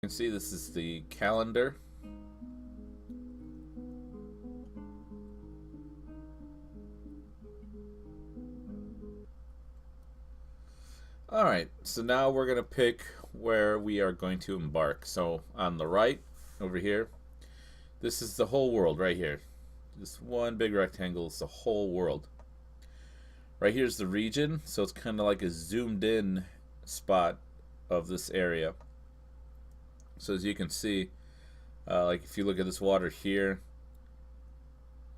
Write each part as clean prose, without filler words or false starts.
You can see this is the calendar. Alright, so now we're going to pick where we are going to embark. So on the right, over here, this is the whole world right here. This one big rectangle is the whole world. Right here's the region, so it's kind of like a zoomed in spot of this area. So as you can see, like if you look at this water here,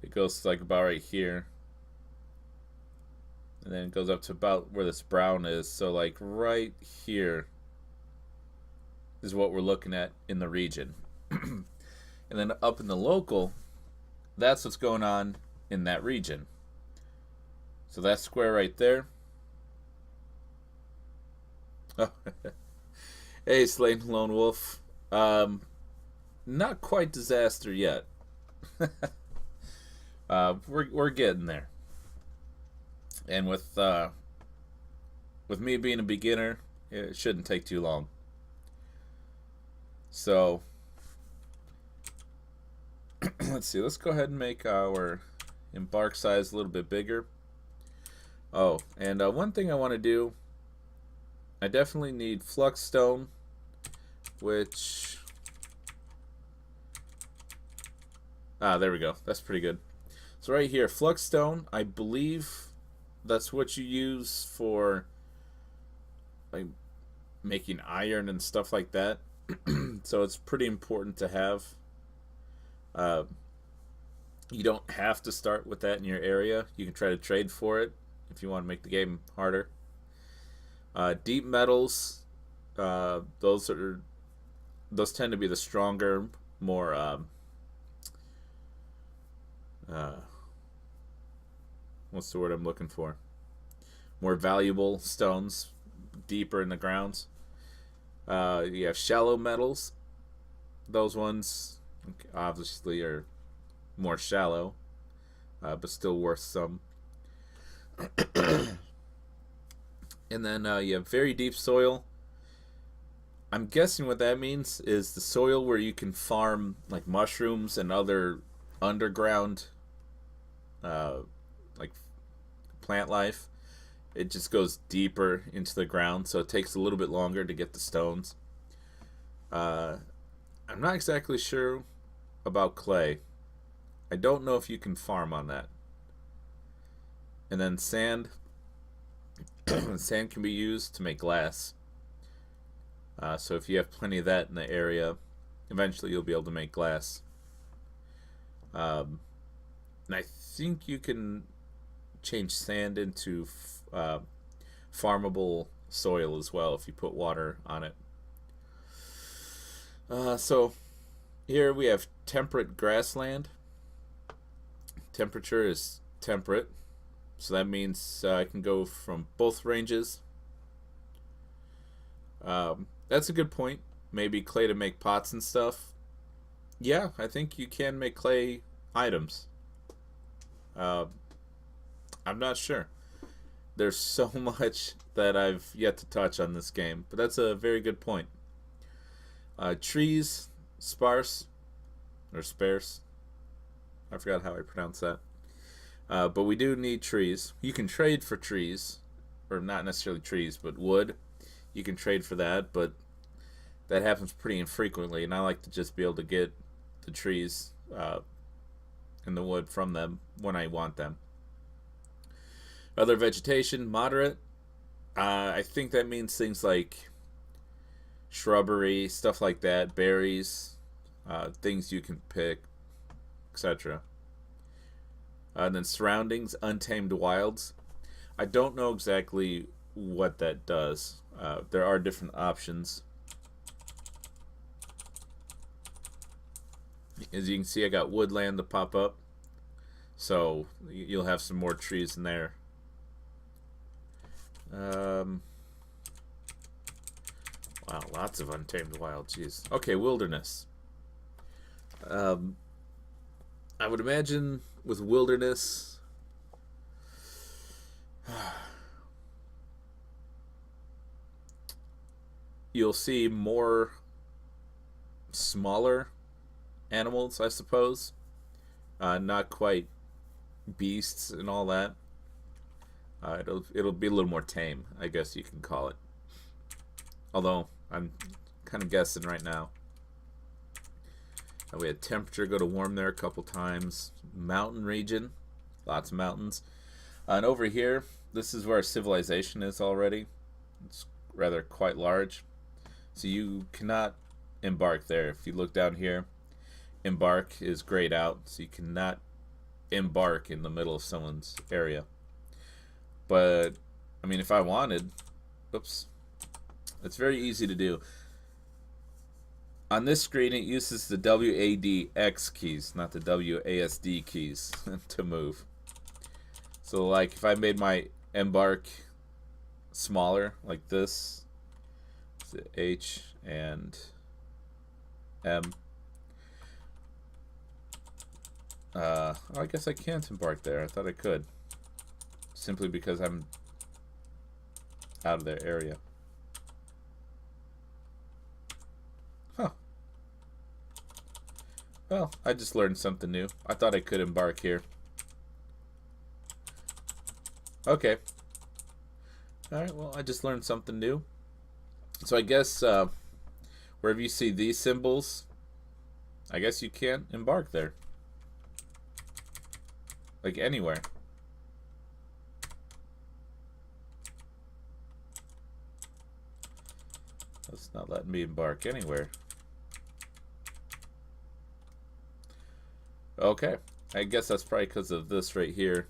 it goes like about right here. And then it goes up to about where this brown is. So like right here is what we're looking at in the region. And then up in the local, that's what's going on in that region. So that square right there. Oh, hey, Slain Lone Wolf. Not quite disaster yet. We're getting there. And with me being a beginner, it shouldn't take too long. So let's see. Let's go ahead and make our embark size a little bit bigger. Oh, and one thing I want to do, I definitely need flux stone, which there we go. That's pretty good. So right here, flux stone, I believe that's what you use for like making iron and stuff like that. So it's pretty important to have. Uh, you don't have to start with that in your area. You can try to trade for it if you want to make the game harder. Deep metals, those tend to be the stronger, more uh, what's the word I'm looking for? More valuable stones, deeper in the grounds. You have shallow metals. Those ones obviously are more shallow, but still worth some. And then you have very deep soil. I'm guessing what that means is the soil where you can farm like mushrooms and other underground uh, like plant life. It just goes deeper into the ground, so it takes a little bit longer to get the stones. Uh, I'm not exactly sure about clay. I don't know if you can farm on that. And then sand. Sand can be used to make glass. So if you have plenty of that in the area, eventually you'll be able to make glass. And I think you can change sand into farmable soil as well if you put water on it. So here we have temperate grassland. Temperature is temperate, so that means I can go from both ranges. That's a good point. Maybe clay to make pots and stuff. Yeah, I think you can make clay items. Uh, I'm not sure. There's so much that I've yet to touch on this game, but that's a very good point. Trees, sparse, or sparse. I forgot how I pronounce that. But we do need trees. You can trade for trees, or not necessarily trees, but wood. You can trade for that, but that happens pretty infrequently, and I like to just be able to get the trees and the wood from them when I want them. Other vegetation, moderate. I think that means things like shrubbery, stuff like that, berries, things you can pick, etc. And then surroundings, untamed wilds. I don't know exactly what that does. There are different options. As you can see, I got woodland to pop up. So you'll have some more trees in there. Wow, lots of untamed wild. Jeez. Okay, wilderness. I would imagine with wilderness, you'll see more smaller animals, I suppose. Not quite beasts and all that. It'll be a little more tame, I guess you can call it. Although I'm kind of guessing right now. We had temperature go to warm there a couple times. Mountain region, lots of mountains. And over here, this is where our civilization is already. It's rather quite large. So you cannot embark there. If you look down here, embark is grayed out. So you cannot embark in the middle of someone's area. But, I mean, if I wanted, oops, it's very easy to do. On this screen, it uses the WADX keys, not the WASD keys, to move. So, like, if I made my embark smaller, like this, H and M. I guess I can't embark there. I thought I could. Simply because I'm out of their area. Huh. Well, I just learned something new. I thought I could embark here. Okay. Alright, well, I just learned something new. So I guess wherever you see these symbols, I guess you can't embark there. Like anywhere. It's not letting me embark anywhere. Okay. I guess that's probably because of this right here.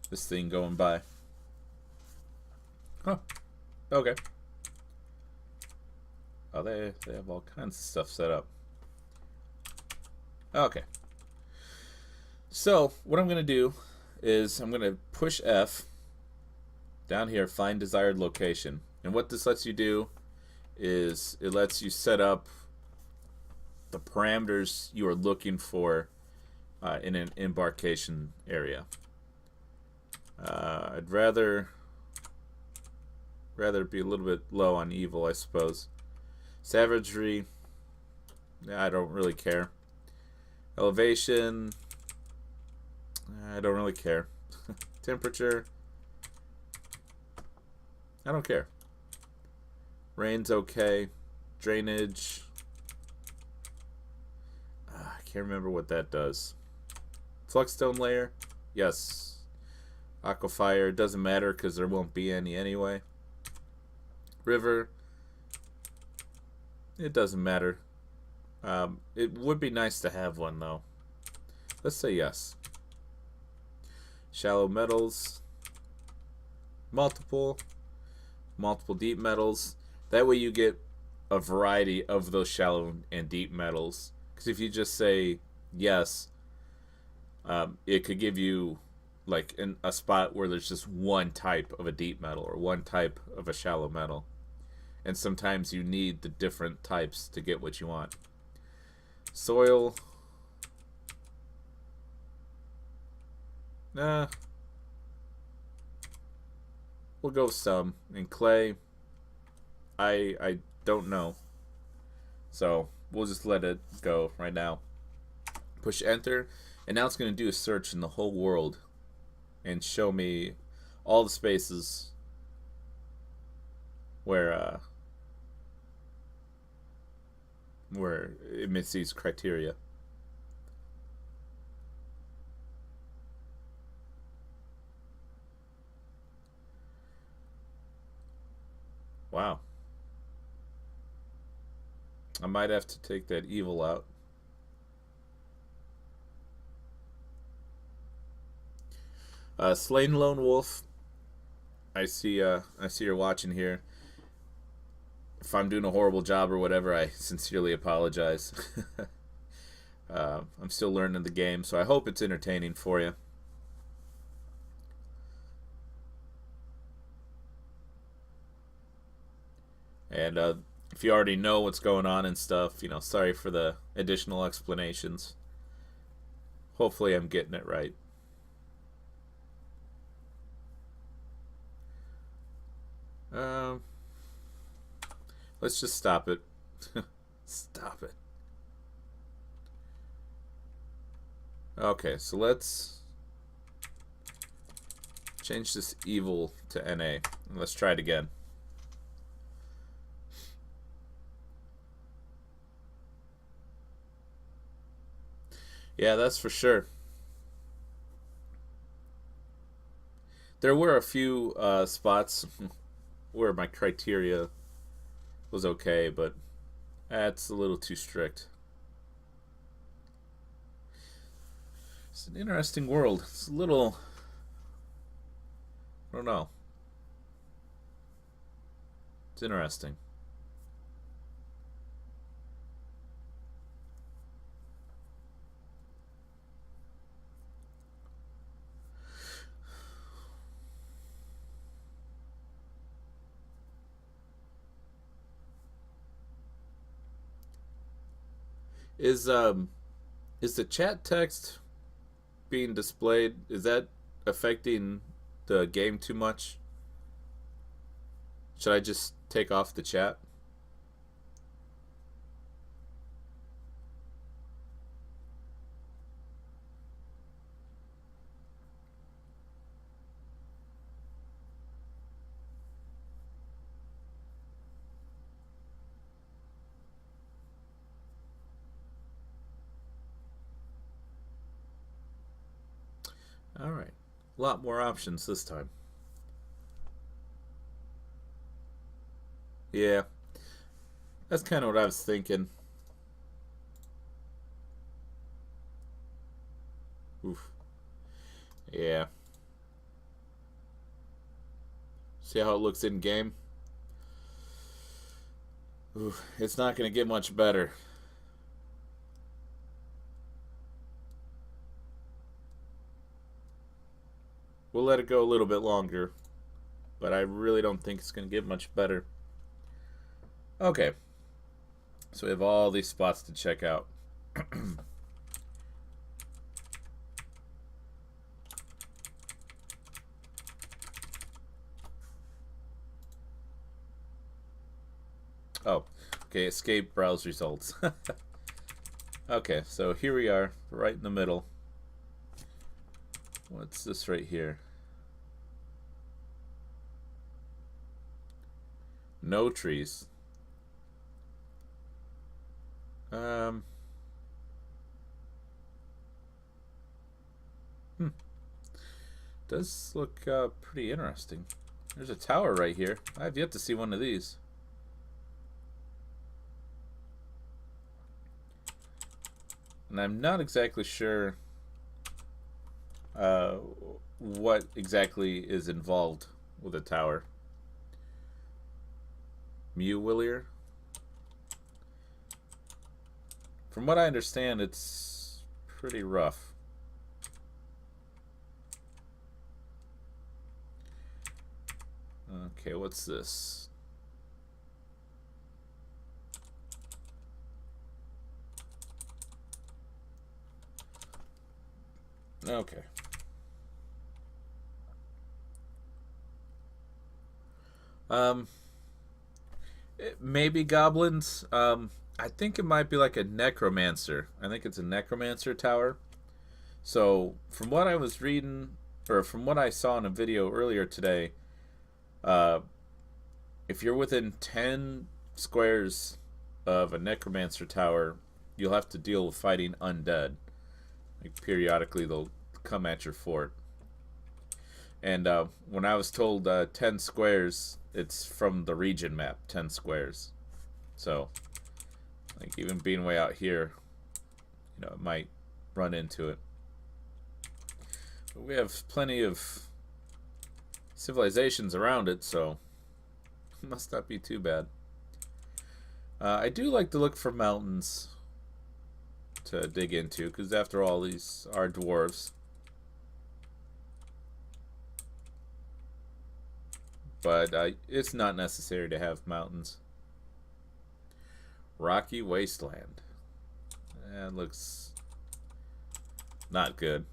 This thing going by. Huh. Okay. Oh, they have all kinds of stuff set up. Okay. So, what I'm going to do is I'm going to push F down here, find desired location. And what this lets you do is it lets you set up the parameters you are looking for in an embarkation area. I'd rather be a little bit low on evil, I suppose. Savagery, I don't really care. Elevation, I don't really care. Temperature, I don't care. Rain's okay. Drainage, I can't remember what that does. Flux-stone layer, yes. Aquafire, doesn't matter because there won't be any anyway. River, it doesn't matter. It would be nice to have one though. Let's say yes. Shallow metals, multiple deep metals. That way you get a variety of those shallow and deep metals. Because if you just say yes, it could give you like a spot where there's just one type of a deep metal or one type of a shallow metal. And sometimes you need the different types to get what you want. Soil. Nah. We'll go with some. And clay, I don't know. So we'll just let it go right now. Push enter. And now it's going to do a search in the whole world and show me all the spaces where it meets these criteria. Wow. I might have to take that evil out. Slain Lone Wolf. I see you're watching here. If I'm doing a horrible job or whatever, I sincerely apologize. I'm still learning the game, so I hope it's entertaining for you. And if you already know what's going on and stuff, sorry for the additional explanations. Hopefully I'm getting it right. Let's just stop it. Stop it. Okay, so let's change this evil to NA. Let's try it again. Yeah, that's for sure. There were a few spots where my criteria was okay, but that's a little too strict. It's an interesting world. It's a little... I don't know. It's interesting. Is the chat text being displayed? Is that affecting the game too much? Should I just take off the chat? All right. A lot more options this time. Yeah. That's kind of what I was thinking. Oof. Yeah. See how it looks in game? Oof. It's not going to get much better. We'll let it go a little bit longer, but I really don't think it's going to get much better. Okay. So we have all these spots to check out. Oh, okay, escape browse results. Okay, so here we are, right in the middle. What's this right here? No trees. Does look pretty interesting. There's a tower right here. I've yet to see one of these. And I'm not exactly sure what exactly is involved with a tower. Mewwillier? From what I understand, it's pretty rough. Okay, what's this? Okay. Maybe goblins. I think it might be like a necromancer. I think it's a necromancer tower. So, from what I was reading, or from what I saw in a video earlier today, if you're within 10 squares of a necromancer tower, you'll have to deal with fighting undead. Like, periodically, they'll come at your fort. And when I was told 10 squares, it's from the region map, 10 squares. So, like, even being way out here, you know, it might run into it. But we have plenty of civilizations around it, so it must not be too bad. I do like to look for mountains to dig into, because after all, these are dwarves. But it's not necessary to have mountains. Rocky wasteland. That looks not good.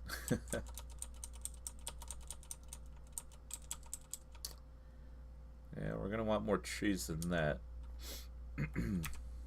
Yeah, we're gonna want more trees than that.